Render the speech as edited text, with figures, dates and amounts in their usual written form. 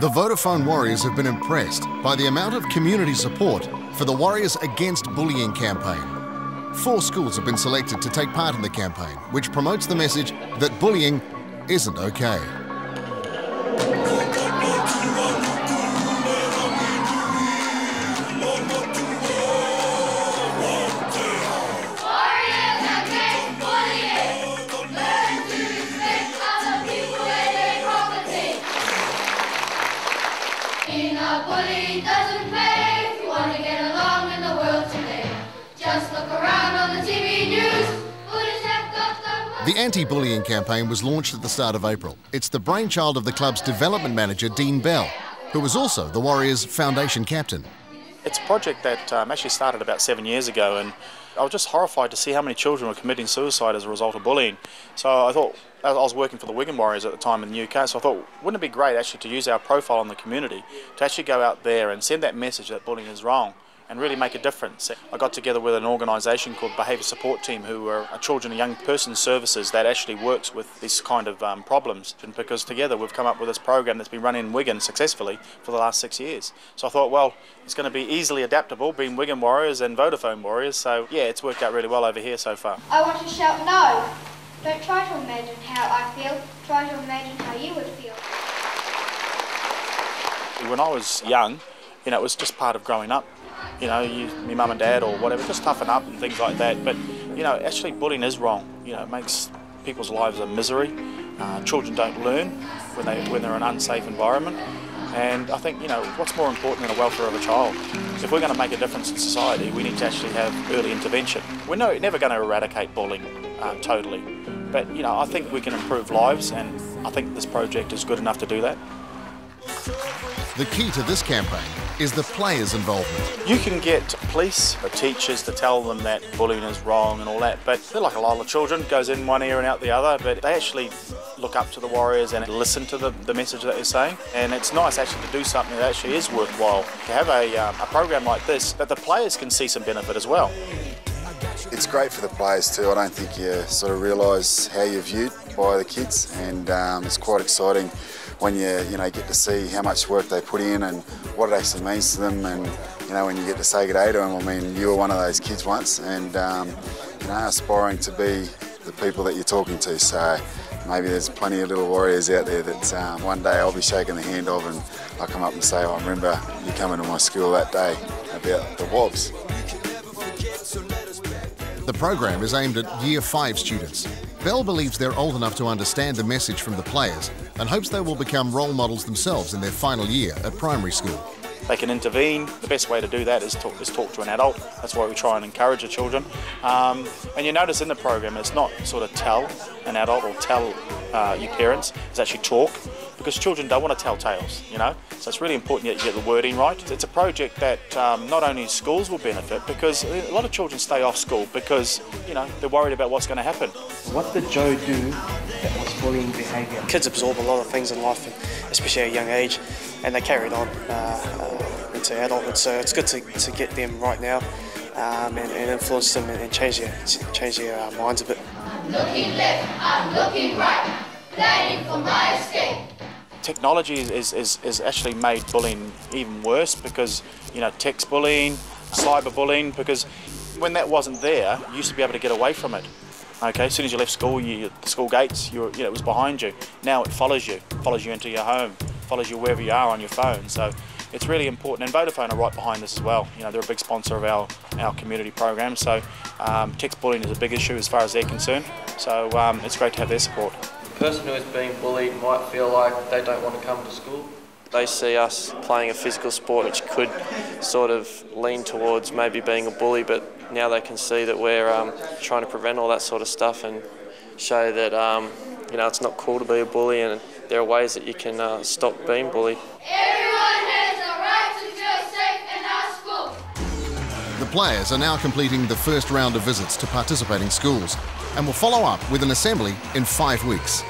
The Vodafone Warriors have been impressed by the amount of community support for the Warriors Against Bullying campaign. 4 schools have been selected to take part in the campaign, which promotes the message that bullying isn't okay. Bullying doesn't pay if you want to get along in the world today. Just look around on the TV news. Bullies have got the anti-bullying campaign was launched at the start of April. It's the brainchild of the club's development manager, Dean Bell, who was also the Warriors' foundation captain. It's a project that actually started about 7 years ago, and I was just horrified to see how many children were committing suicide as a result of bullying. So I thought, I was working for the Wigan Warriors at the time in the UK, so I thought, wouldn't it be great actually to use our profile in the community to actually go out there and send that message that bullying is wrong and really make a difference. I got together with an organisation called Behaviour Support Team, who are a children and young person services that actually works with these kind of problems. And because together we've come up with this program that's been running in Wigan successfully for the last 6 years. So I thought, well, it's going to be easily adaptable, being Wigan Warriors and Vodafone Warriors. So yeah, it's worked out really well over here so far. I want to shout no. Don't try to imagine how I feel. Try to imagine how you would feel. When I was young, you know, it was just part of growing up. You know, my mum and dad or whatever, just toughen up and things like that. But, you know, actually bullying is wrong. You know, it makes people's lives a misery. Children don't learn when they're in an unsafe environment. And I think, you know, what's more important than the welfare of a child? If we're going to make a difference in society, we need to actually have early intervention. We're never going to eradicate bullying totally. But, you know, I think we can improve lives, and I think this project is good enough to do that. The key to this campaign is the players' involvement. You can get police or teachers to tell them that bullying is wrong and all that, but they're like a lot of children, goes in one ear and out the other, but they actually look up to the Warriors and listen to the message that they're saying. And it's nice actually to do something that actually is worthwhile. To have a program like this, that the players can see some benefit as well. It's great for the players too. I don't think you sort of realise how you're viewed by the kids, and it's quite exciting when you know, get to see how much work they put in and what it actually means to them, and you know, when you get to say good day to them. I mean, you were one of those kids once, and you know, aspiring to be the people that you're talking to. So maybe there's plenty of little Warriors out there that one day I'll be shaking the hand of, and I'll come up and say, oh, I remember you coming to my school that day about the WOBs. The program is aimed at Year 5 students. Bell believes they're old enough to understand the message from the players and hopes they will become role models themselves in their final year at primary school. They can intervene. The best way to do that is talk to an adult. That's why we try and encourage the children. And you notice in the program, it's not sort of tell an adult or tell your parents, it's actually talk, because children don't want to tell tales, you know. So it's really important that you get the wording right. It's a project that not only schools will benefit, because a lot of children stay off school because, you know, they're worried about what's going to happen. What did Joe do that was bullying behaviour? Kids absorb a lot of things in life, especially at a young age, and they carry it on into adulthood. So it's good to get them right now and influence them and change their minds a bit. I'm looking left, I'm looking right, planning for my escape. Technology is actually made bullying even worse, because, you know, text bullying, cyberbullying, because when that wasn't there, you used to be able to get away from it. Okay, as soon as you left school, the school gates, it was behind you. Now it follows you into your home, follows you wherever you are on your phone. So it's really important, and Vodafone are right behind this as well. You know, they're a big sponsor of our community program. So text bullying is a big issue as far as they're concerned. So it's great to have their support. The person who is being bullied might feel like they don't want to come to school. They see us playing a physical sport which could sort of lean towards maybe being a bully, but now they can see that we're trying to prevent all that sort of stuff and show that you know, it's not cool to be a bully, and there are ways that you can stop being bullied. Everyone has a right to feel safe in our school. The players are now completing the first round of visits to participating schools and will follow up with an assembly in 5 weeks.